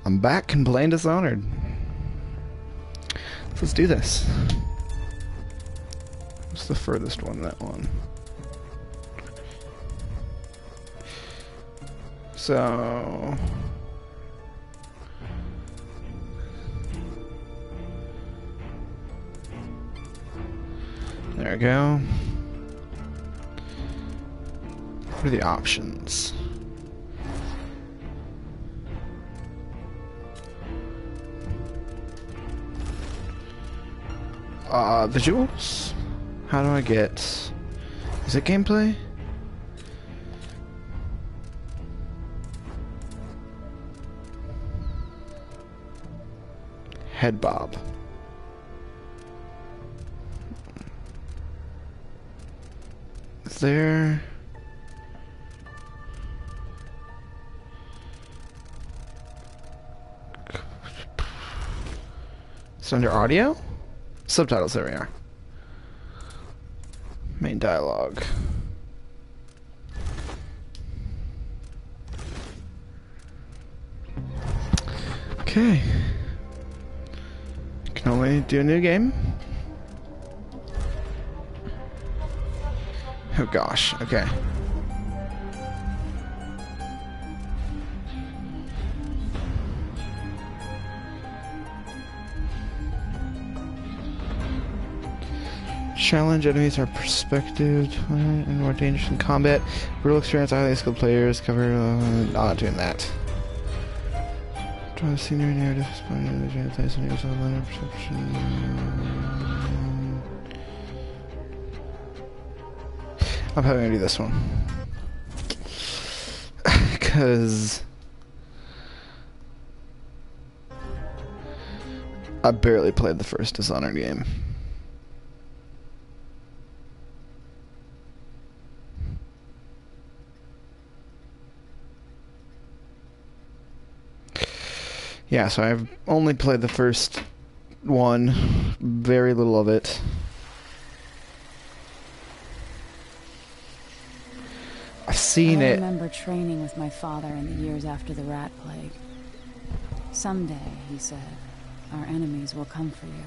I'm back and playing Dishonored. Let's do this. What's the furthest one? That one. So... there we go. What are the options? Visuals? How do I get... is it gameplay? Head bob. Is there... it's under audio? Subtitles, there we are. Main dialogue. Okay. Can only do a new game. Oh gosh, okay. Challenge enemies are perspective and more dangerous in combat. Brutal experience, highly skilled players cover. Not doing that. Draw scenery narrative, online perception. I'm probably gonna do this one because I barely played the first Dishonored game. Yeah, so I've only played the first one, very little of it. I've seen it. I remember training with my father in the years after the rat plague. Someday, he said, our enemies will come for you.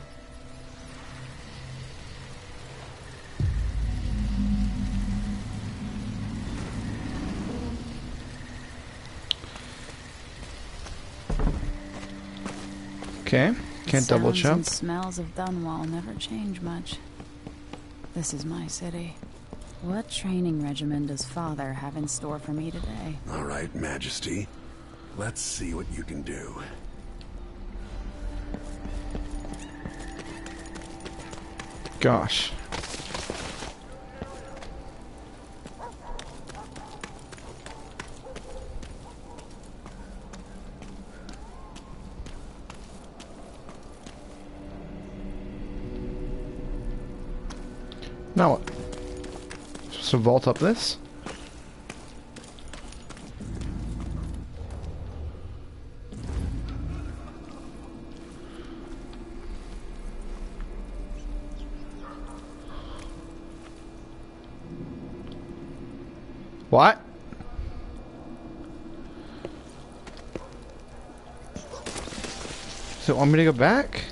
Okay, can't double Sounds jump. and smells of Dunwall never change much. This is my city. What training regimen does Father have in store for me today? All right, Majesty. Let's see what you can do. Gosh. Now what? Supposed to vault up this? What? So want me to go back?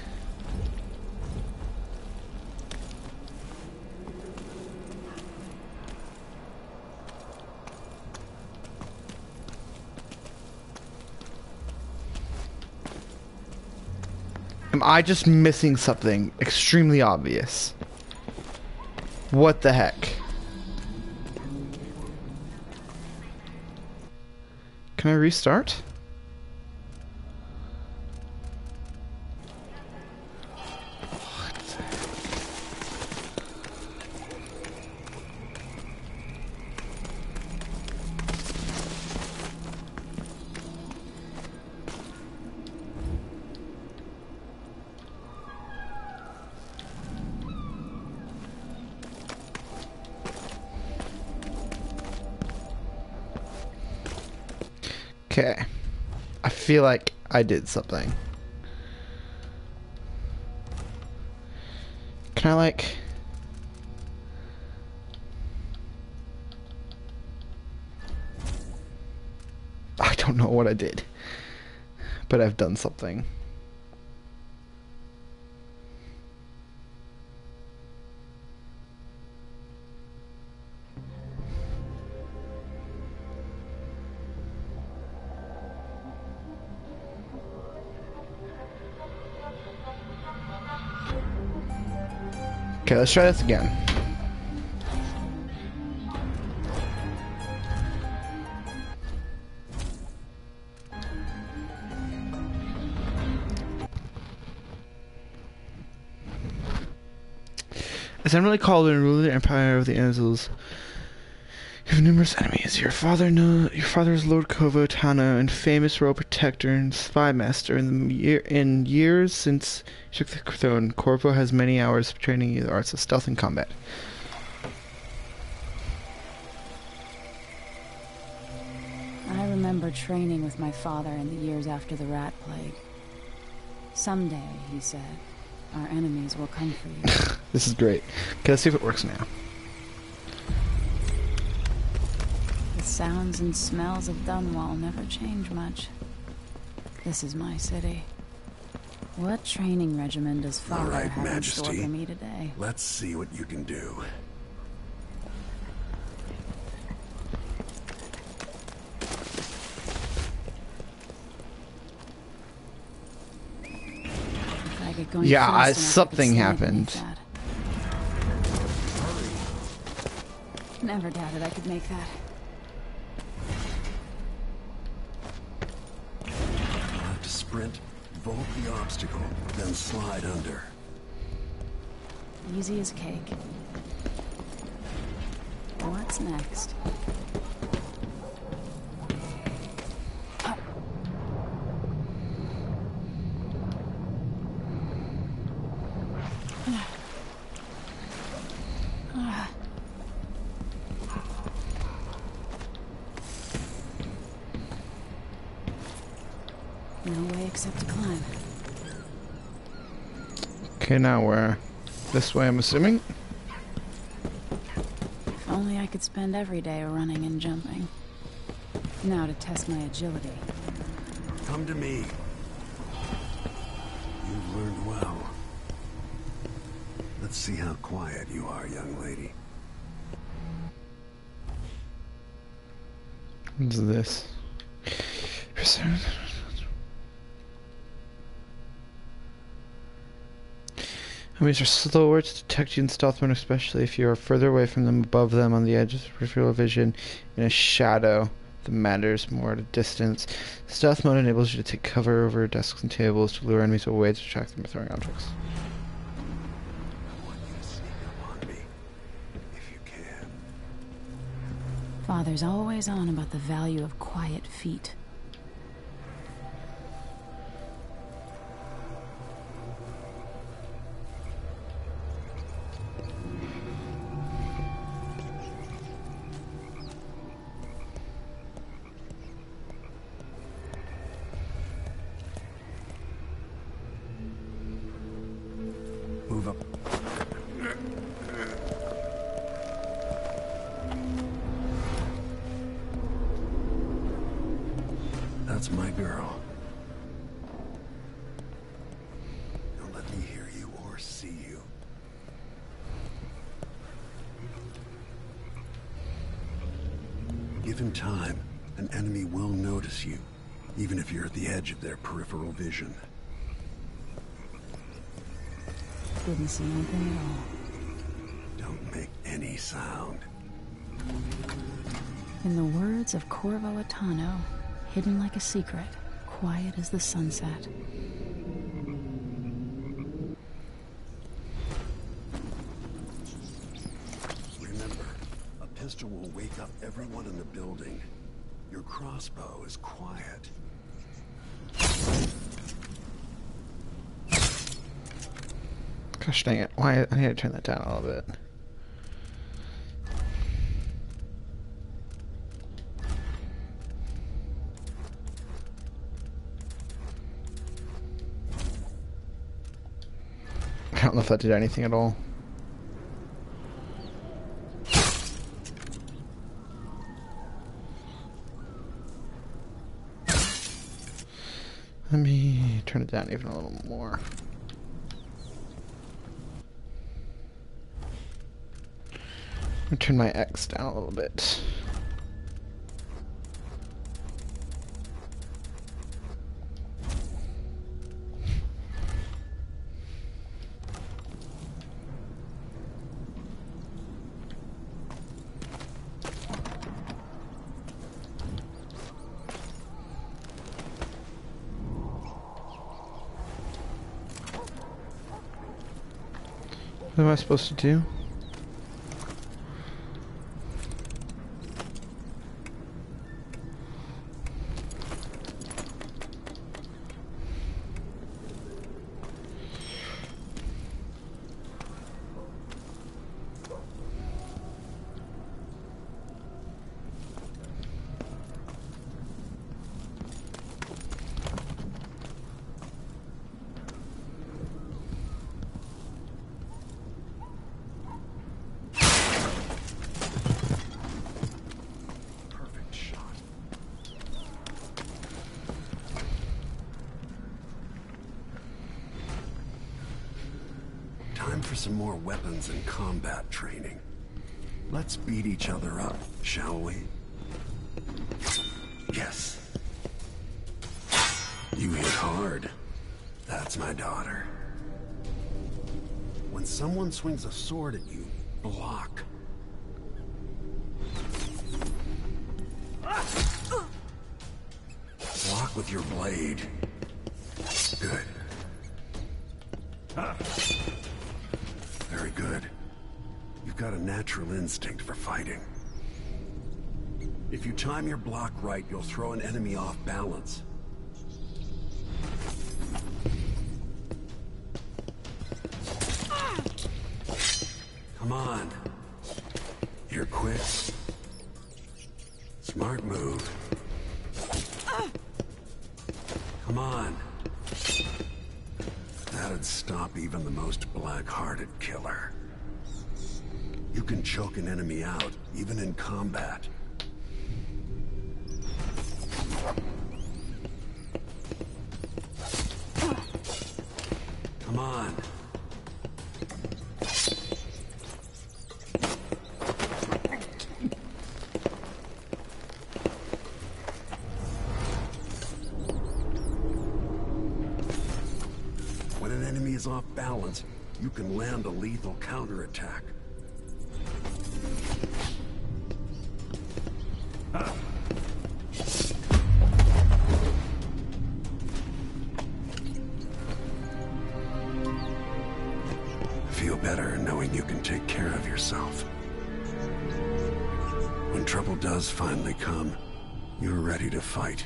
Am I just missing something extremely obvious? What the heck? Can I restart? Okay. I feel like I did something. Can I like... I don't know what I did. but I've done something. Okay, let's try this again. As Emily called and ruled the empire of the Anzels, you have numerous enemies. Your father is Lord Kovo Tano, and famous royal protector and spy master. In years since he took the throne, Corvo has many hours of training in the arts of stealth and combat. I remember training with my father in the years after the rat plague. Someday, he said, our enemies will come for you. This is great. Okay, let's see if it works now. The sounds and smells of Dunwall never change much. This is my city. What training regimen does Father right, have in store Majesty. for me today? Let's see what you can do. If I get going Yeah, fast enough, I could something stand happened. beneath that. Never doubted I could make that. You'll have to sprint, vault the obstacle, then slide under. Easy as cake. What's next? No way except to climb. Okay, now we're this way, I'm assuming. If only I could spend every day running and jumping. Now to test my agility. Come to me. You've learned well. Let's see how quiet you are, young lady. What's this? Enemies are slower to detect you in stealth mode, especially if you are further away from them, above them, on the edge of peripheral vision, in a shadow that matters more at a distance. Stealth mode enables you to take cover over desks and tables to lure enemies away to attract them by throwing objects. I want you to sneak up on me, if you can. Father's always on about the value of quiet feet. Move up. That's my girl. Don't let me hear you or see you. Given time, an enemy will notice you, even if you're at the edge of their peripheral vision. Didn't see anything at all. Don't make any sound. In the words of Corvo Atano, hidden like a secret, quiet as the sunset. Remember, a pistol will wake up everyone in the building. Your crossbow is quiet. Gosh dang it. Why? I need to turn that down a little bit. I don't know if that did anything at all. Let me turn it down even a little more. I'm gonna turn my X down a little bit. What am I supposed to do? Perfect shot. Time for some more weapons and combat training. Let's beat each other up, shall we? Yes. You hit hard. That's my daughter. When someone swings a sword at you, block. Block with your blade. Good. Very good. You've got a natural instinct for fighting. If you time your block right, you'll throw an enemy off balance. Come on. You're quick. Smart move. Come on. That'd stop even the most black-hearted killer. You can choke an enemy out, even in combat. Come on. When an enemy is off balance, you can land a lethal counterattack. Feel better knowing you can take care of yourself. When trouble does finally come, you're ready to fight.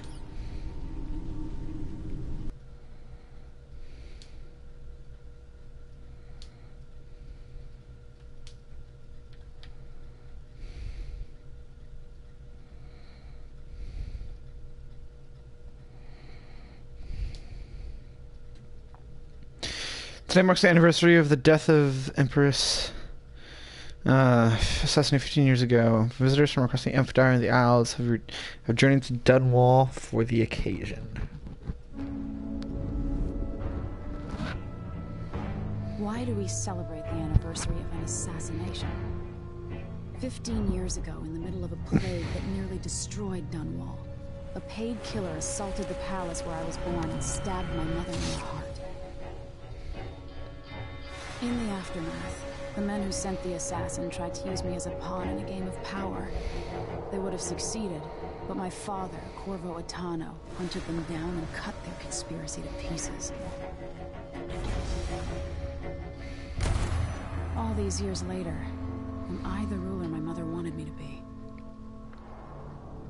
Today marks the anniversary of the death of Empress, assassinated 15 years ago. Visitors from across the Empire and the Isles have journeyed to Dunwall for the occasion. Why do we celebrate the anniversary of an assassination? 15 years ago, in the middle of a plague that nearly destroyed Dunwall, a paid killer assaulted the palace where I was born and stabbed my mother in the heart. In the aftermath, the men who sent the assassin tried to use me as a pawn in a game of power. They would have succeeded, but my father, Corvo Atano, hunted them down and cut their conspiracy to pieces. All these years later, am I the ruler my mother wanted me to be?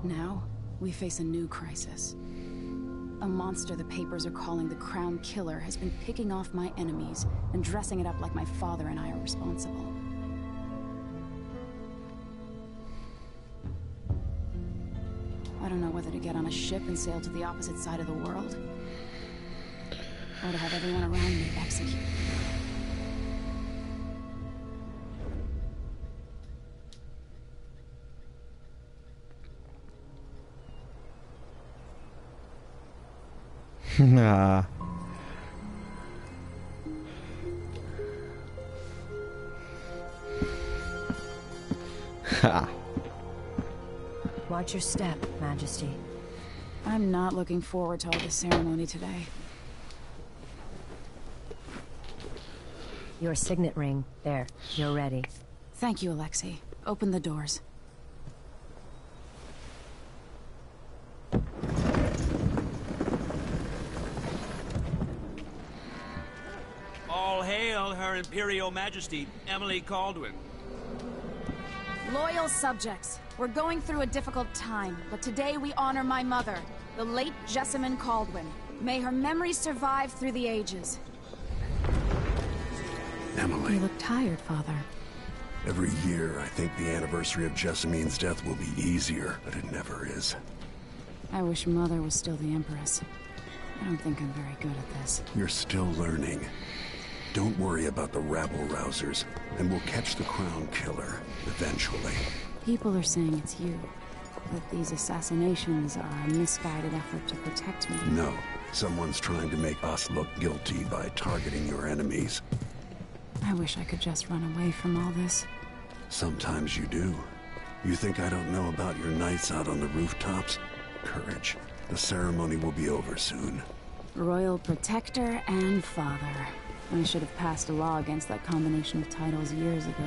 Now, we face a new crisis. A monster the papers are calling the Crown Killer has been picking off my enemies and dressing it up like my father and I are responsible. I don't know whether to get on a ship and sail to the opposite side of the world, or to have everyone around me executed. Nah. Ha. Watch your step, Majesty. I'm not looking forward to all the ceremony today. Your signet ring. There. You're ready. Thank you, Alexei. Open the doors. All hail Her Imperial Majesty, Emily Caldwin. Loyal subjects, we're going through a difficult time, but today we honor my mother, the late Jessamine Caldwin. May her memory survive through the ages. Emily. You look tired, Father. Every year, I think the anniversary of Jessamine's death will be easier, but it never is. I wish Mother was still the Empress. I don't think I'm very good at this. You're still learning. Don't worry about the rabble-rousers, and we'll catch the Crown Killer, eventually. People are saying it's you, that these assassinations are a misguided effort to protect me. No, someone's trying to make us look guilty by targeting your enemies. I wish I could just run away from all this. Sometimes you do. You think I don't know about your nights out on the rooftops? Courage. The ceremony will be over soon. Royal Protector and Father. I should have passed a law against that combination of titles years ago.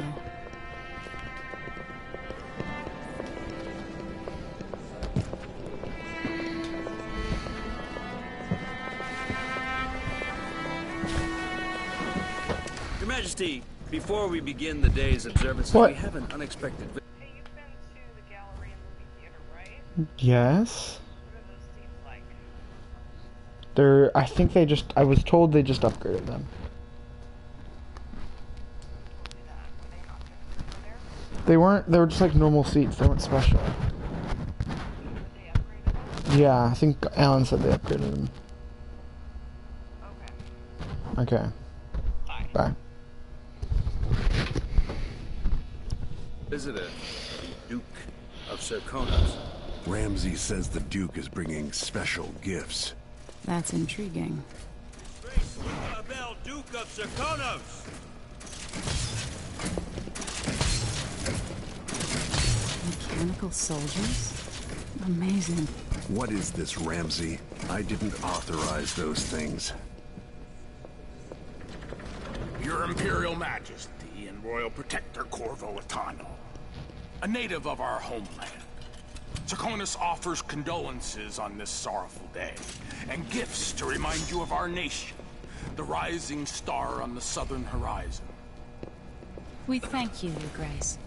Your Majesty, before we begin the day's observances, What? we have an unexpected... Hey, you've been to the gallery and movie theater, right? Yes. What are those seats like? I think they just, I was told they just upgraded them. Told you that. Were they not good to go there? They were just like normal seats, they weren't special. But they upgraded them? Yeah, I think Alan said they upgraded them. Okay. Okay. Bye. Visitor, Duke of Serkonos. Ramsey says the Duke is bringing special gifts. That's intriguing. Grace Abel, Duke of Serkonos! Mechanical soldiers? Amazing. What is this, Ramsey? I didn't authorize those things. Your Imperial Majesty and Royal Protector Corvo Atano, a native of our homeland. Serkonos offers condolences on this sorrowful day, and gifts to remind you of our nation, the rising star on the southern horizon. We thank you, Your Grace.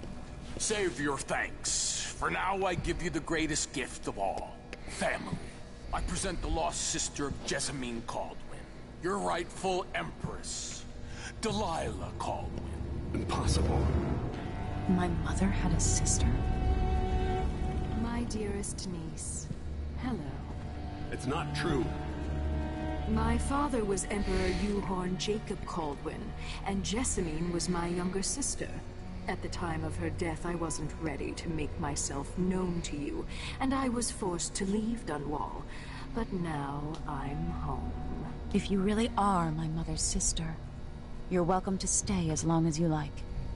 Save your thanks. For now, I give you the greatest gift of all, family. I present the lost sister of Jessamine Caldwin, your rightful Empress, Delilah Caldwin. Impossible. My mother had a sister? My dearest niece, hello. It's not true. My father was Emperor Yuhorn Jacob Caldwin, and Jessamine was my younger sister. At the time of her death, I wasn't ready to make myself known to you, and I was forced to leave Dunwall. But now I'm home. If you really are my mother's sister, you're welcome to stay as long as you like.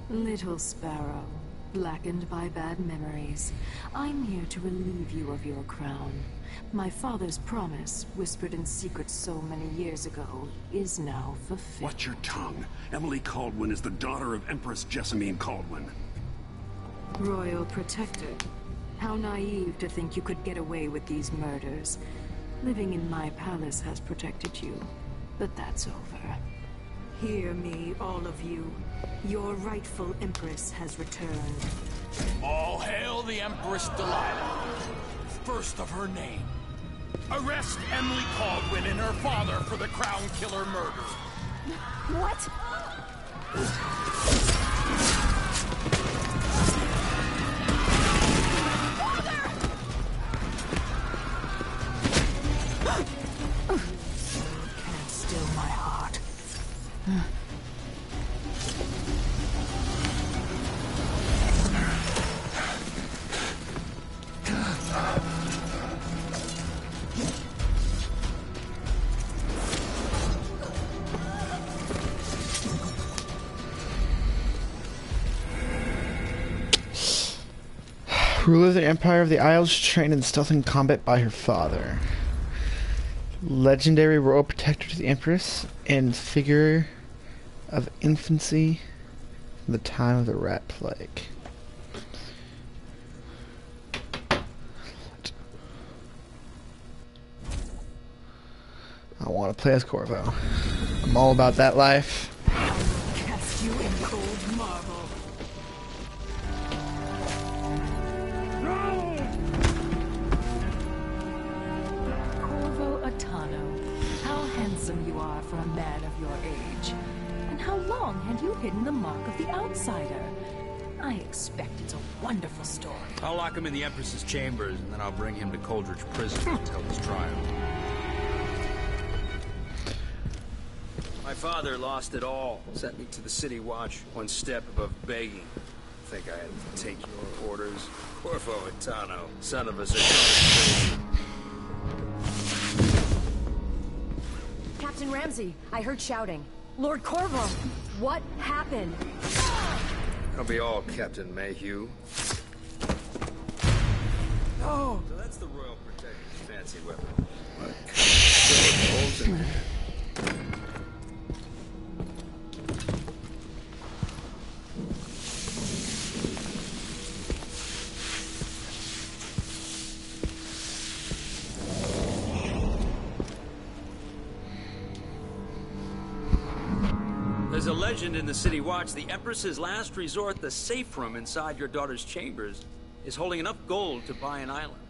Little sparrow, blackened by bad memories, I'm here to relieve you of your crown. My father's promise, whispered in secret so many years ago, is now fulfilled. Watch your tongue. Emily Caldwin is the daughter of Empress Jessamine Caldwin. Royal Protector. How naive to think you could get away with these murders. Living in my palace has protected you, but that's over. Hear me, all of you. Your rightful Empress has returned. All hail the Empress Delilah, first of her name. Arrest Emily Caldwin and her father for the Crown Killer murder. What? Can't still my heart. Ruler of the Empire of the Isles, trained in stealth and combat by her father. Legendary royal protector to the Empress and figure of infancy from the time of the Rat Plague. I want to play as Corvo. I'm all about that life. Cast you in cold marble. Corvo Atano, how handsome you are for a man of your age. And how long had you hidden the mark of the outsider? I expect it's a wonderful story. I'll lock him in the Empress's chambers, and then I'll bring him to Coldridge Prison to tell his trial. My father lost it all. Sent me to the City Watch, one step above begging. Think I had to take your orders? Corvo Atano, son of a Zerkonish. Captain Ramsey, I heard shouting. Lord Corvo, what happened? I'll be all Captain Mayhew. Oh, so that's the Royal Protector's fancy weapon. What? Holes in there. There's a legend in the City Watch. The Empress's last resort, the safe room inside your daughter's chambers, is holding enough gold to buy an island.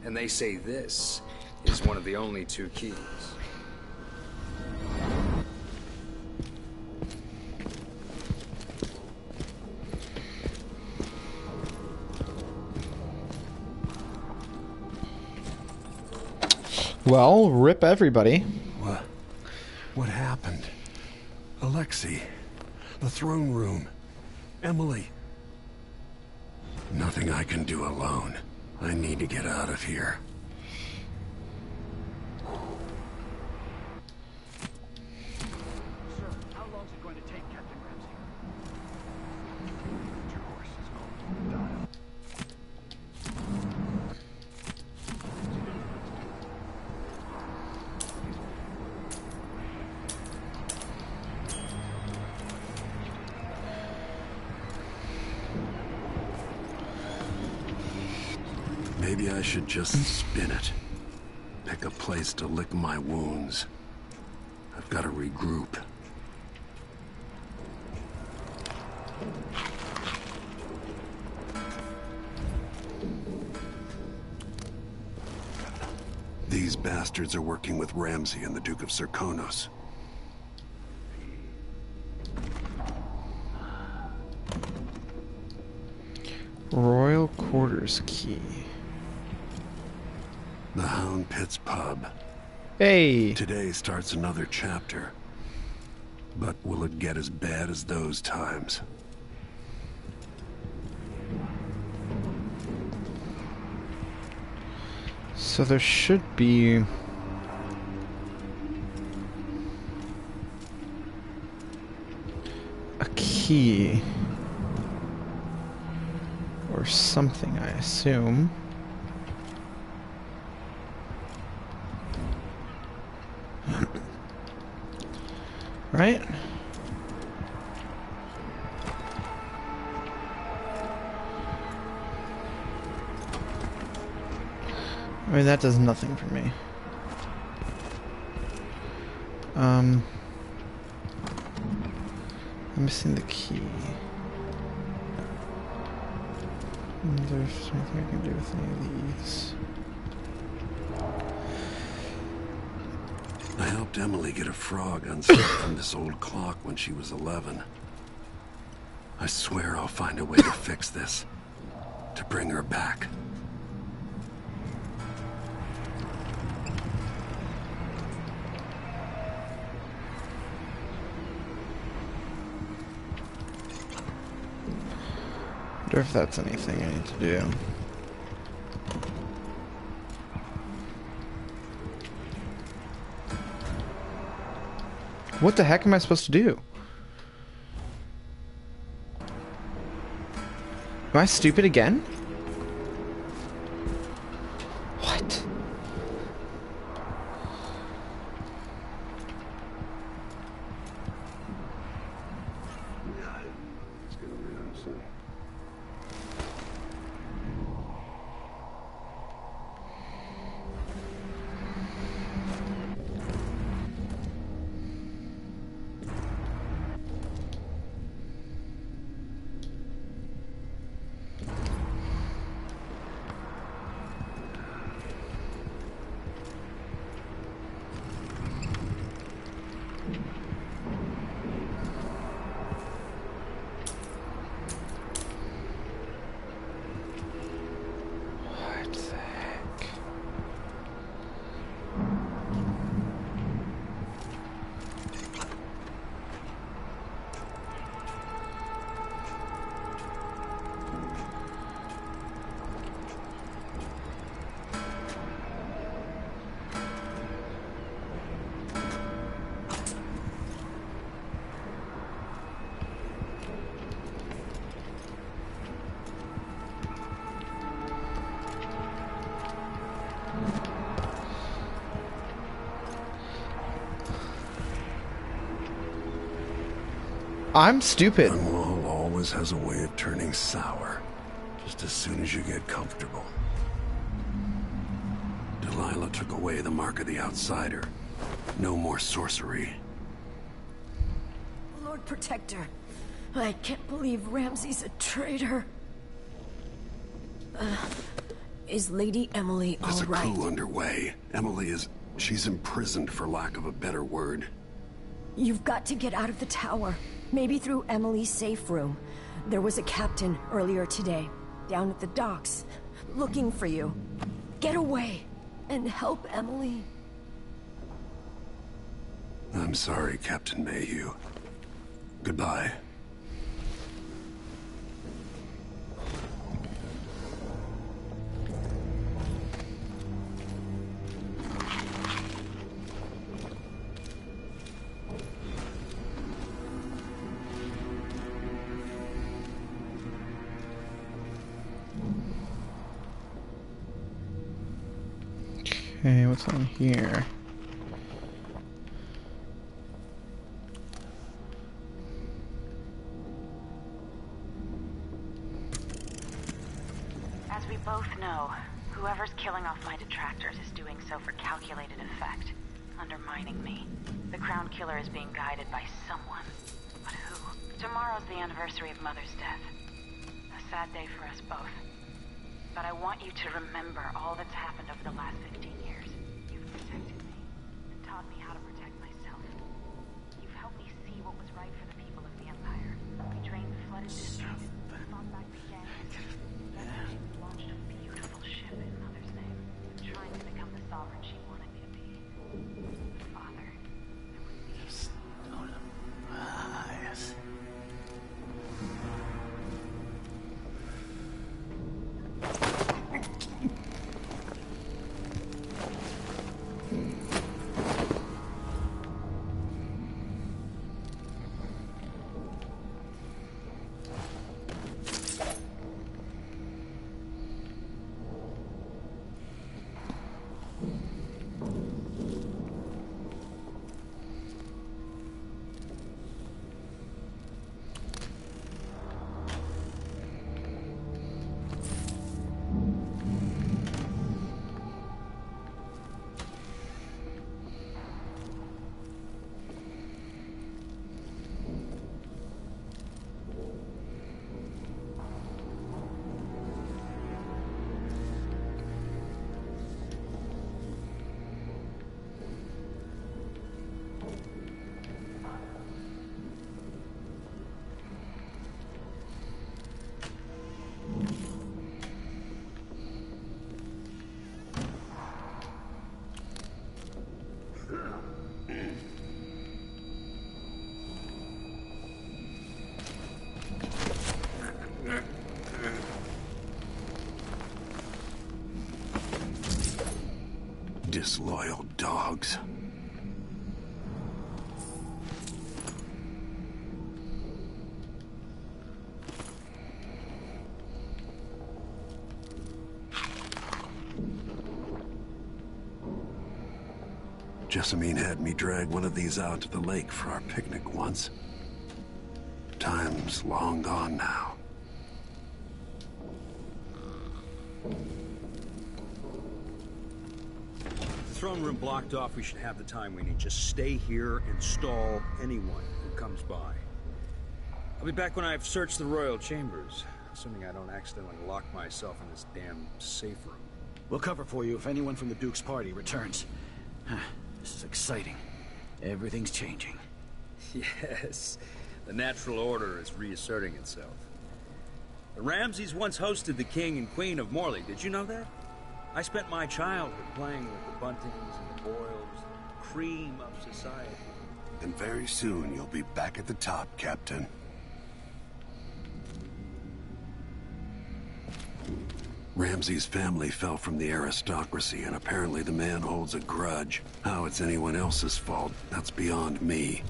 And they say this is one of the only two keys. Well, rip everybody. What happened? Alexei, the throne room, Emily. Nothing I can do alone. I need to get out of here. Sir, how long is it going to take, Captain Ramsey? Your horse is called Dial. Maybe I should just spin it. Pick a place to lick my wounds. I've got to regroup. These bastards are working with Ramsey and the Duke of Serkonos. Royal Quarters Key. The Hound Pits Pub. Hey! Today starts another chapter. But will it get as bad as those times? So there should be... a key. Or something, I assume. Right? I mean, that does nothing for me. I'm missing the key. There's anything I can do with any of these. I helped Emily get a frog unstuck from this old clock when she was 11. I swear I'll find a way to fix this. To bring her back. I wonder if that's anything I need to do. What the heck am I supposed to do? Am I stupid again? What? What the heck? I'm stupid. Dunwall always has a way of turning sour, just as soon as you get comfortable. Delilah took away the mark of the outsider. No more sorcery. Lord Protector, I can't believe Ramsey's a traitor. Is Lady Emily all There's a right? coup underway. Emily is... she's imprisoned, for lack of a better word. You've got to get out of the tower. Maybe through Emily's safe room. There was a captain earlier today, down at the docks, looking for you. Get away and help Emily. I'm sorry, Captain Mayhew. Goodbye. Okay, what's on here? As we both know, whoever's killing off my detractors is doing so for calculated effect, undermining me. The Crown Killer is being guided by someone. But who? Tomorrow's the anniversary of Mother's death. A sad day for us both. But I want you to remember all that's happened over the last 15 years. You've protected me, and taught me how to protect myself. You've helped me see what was right for the people of the Empire. We drained the flooded districts, fought back the gangs, and we launched a beautiful ship in Mother's name, trying to become the sovereign she wanted me to be. Father, there would be... Yes. Disloyal dogs. Jessamine had me drag one of these out to the lake for our picnic once. Time's long gone now. The throne room blocked off, we should have the time we need. Just stay here and stall anyone who comes by. I'll be back when I've searched the royal chambers, assuming I don't accidentally lock myself in this damn safe room. We'll cover for you if anyone from the Duke's party returns. This is exciting. Everything's changing. Yes, the natural order is reasserting itself. The Ramseys once hosted the king and queen of Morley. Did you know that? I spent my childhood playing with the Buntings and the Boyles, the cream of society. And very soon you'll be back at the top, Captain. Ramsey's family fell from the aristocracy, and apparently the man holds a grudge. How it's anyone else's fault, that's beyond me.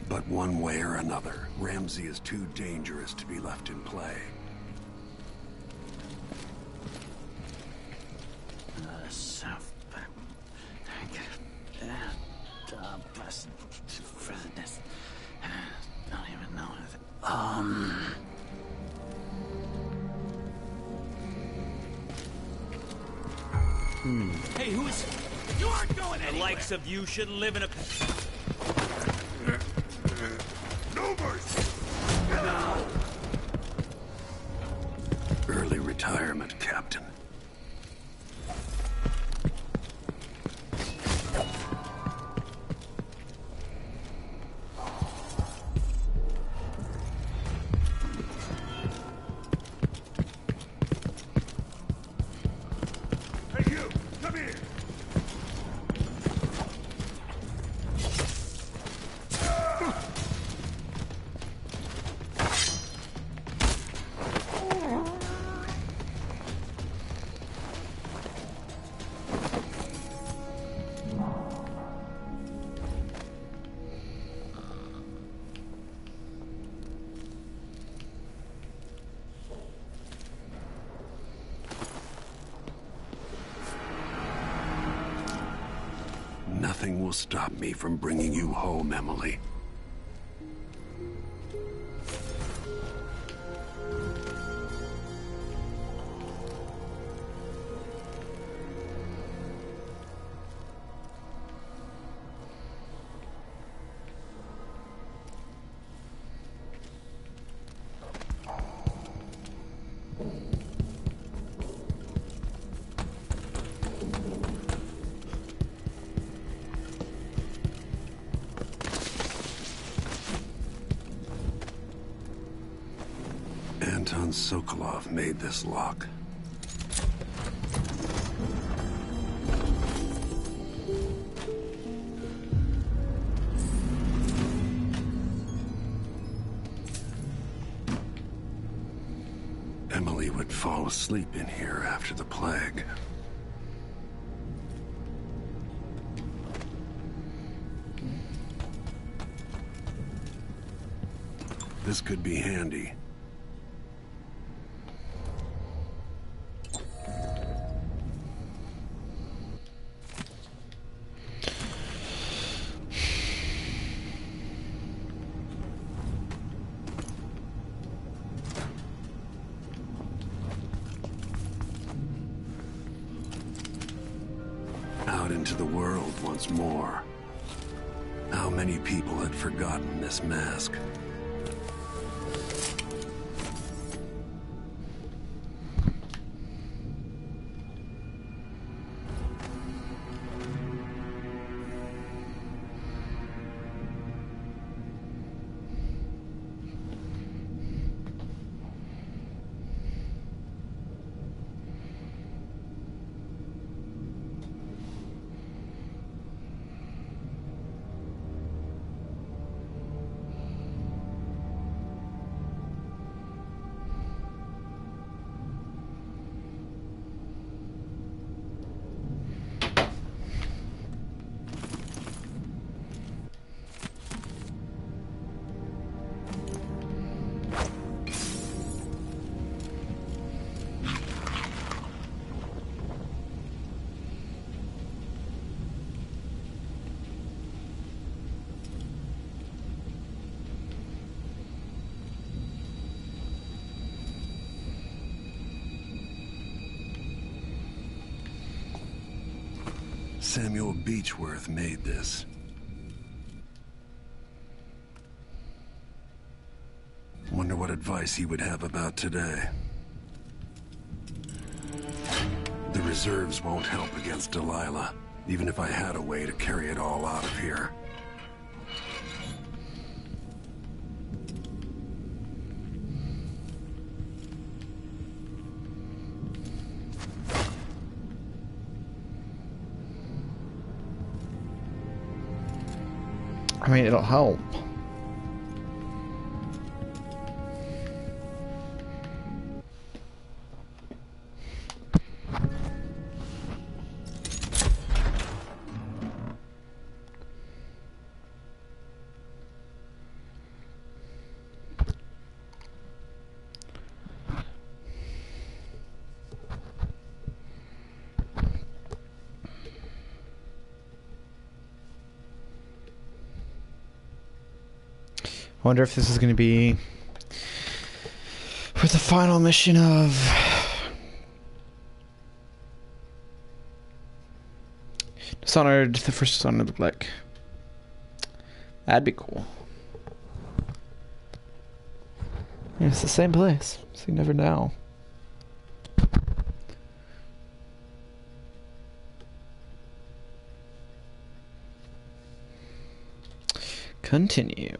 But one way or another, Ramsey is too dangerous to be left in play. Don't even know Hey, who is... You aren't going anywhere! The likes of you shouldn't live in a... No mercy! Early retirement, Captain. Hey, you! Come here! Nothing will stop me from bringing you home, Emily. Anton Sokolov made this lock. Emily would fall asleep in here after the plague. This could be handy. Out into the world once more. How many people had forgotten this mask? Samuel Beechworth made this. Wonder what advice he would have about today. The reserves won't help against Delilah, even if I had a way to carry it all out of here. I mean, it'll help. I wonder if this is going to be for the final mission of Dishonored, the first Dishonored look like. That'd be cool. Yeah, it's the same place, so you never know. Continue.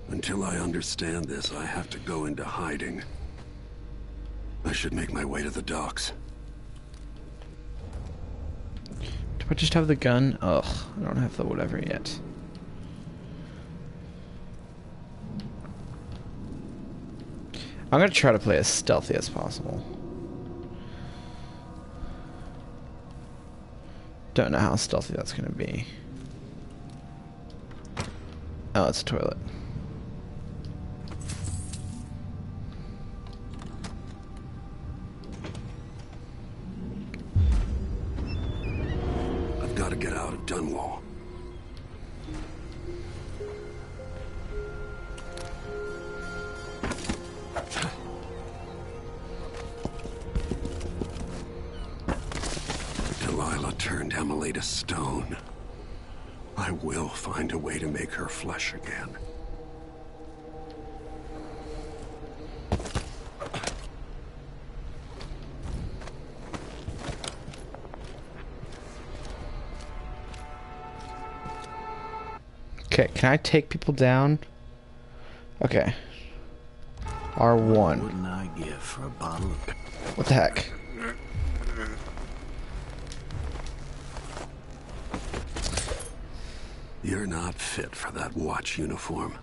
Until I understand this, I have to go into hiding. I should make my way to the docks. Do I just have the gun? Ugh, I don't have the whatever yet. I'm gonna try to play as stealthy as possible. Don't know how stealthy that's gonna be. Oh, it's a toilet. I've got to get out of Dunwall. Delilah turned Emily to stone. I will find a way to make her flesh again. Okay, can I take people down? Okay. R1. What wouldn't I give for a bottle of... What the heck? You're not fit for that watch uniform.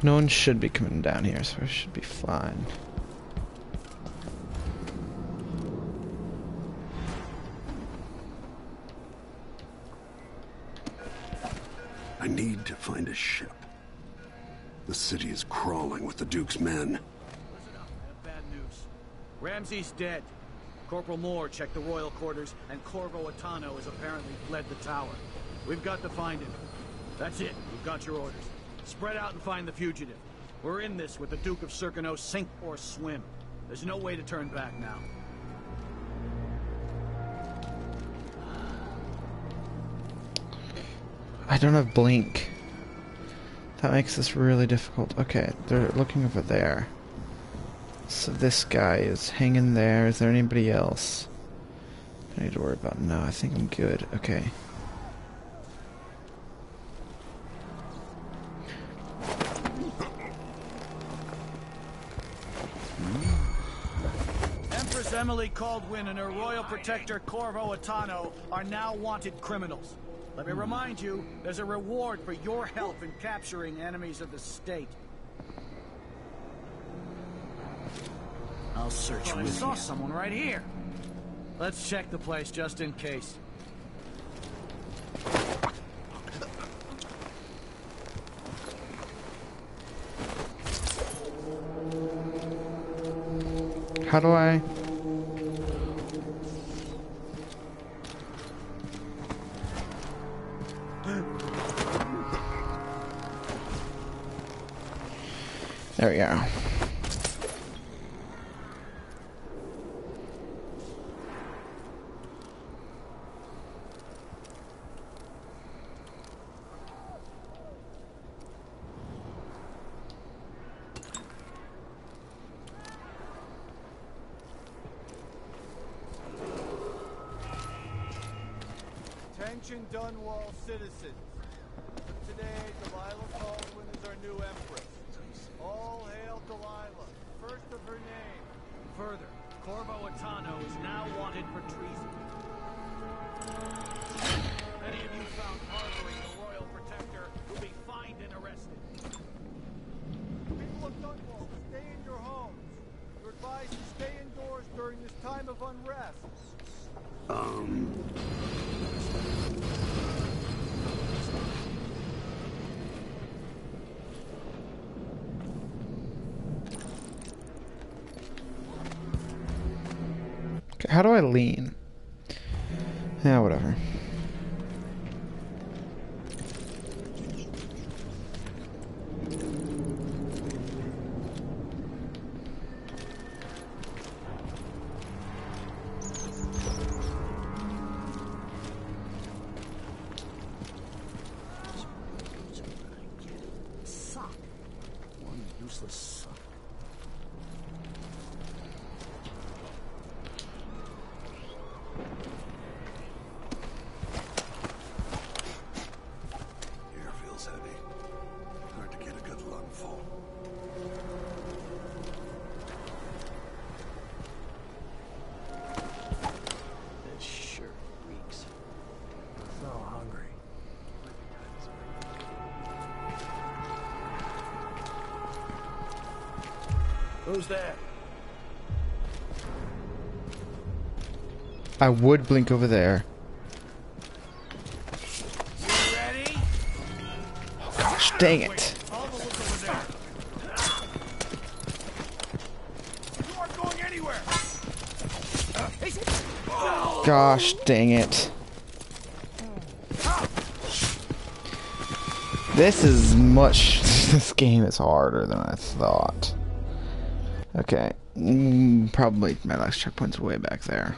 No one should be coming down here, so I should be fine. I need to find a ship. The city is crawling with the Duke's men. Listen up, I have bad news. Ramsey's dead. Corporal Moore checked the royal quarters, and Corvo Atano has apparently fled the tower. We've got to find him. That's it. We've got your orders. Spread out and find the fugitive. We're in this with the Duke of Circano, sink or swim. There's no way to turn back now. I don't have blink. That makes this really difficult. Okay, they're looking over there. So this guy is hanging there. Is there anybody else I need to worry about? No, I think I'm good. Okay. Empress Emily Caldwin and her royal protector Corvo Atano are now wanted criminals. Let me remind you, there's a reward for your help in capturing enemies of the state. I'll search with you. I saw someone right here. Let's check the place just in case. How do I... There we go. Attention Dunwall citizens. Today, Delilah Baldwin is our new empress. All hail Delilah, first of her name. Further, Corvo Atano is now wanted for treason. Any of you found harboring the royal protector will be fined and arrested. People of Dunwall, stay in your homes. You're advised to stay indoors during this time of unrest. Okay, how do I lean? Yeah, whatever. Air feels heavy. Hard to get a good lungful. This shirt reeks. I'm so hungry. Who's there? I would blink over there. You ready? Oh gosh, dang it. I'll have a look over there. You aren't going anywhere. Gosh, dang it. This is much... This game is harder than I thought. Okay. Probably my last checkpoint's way back there.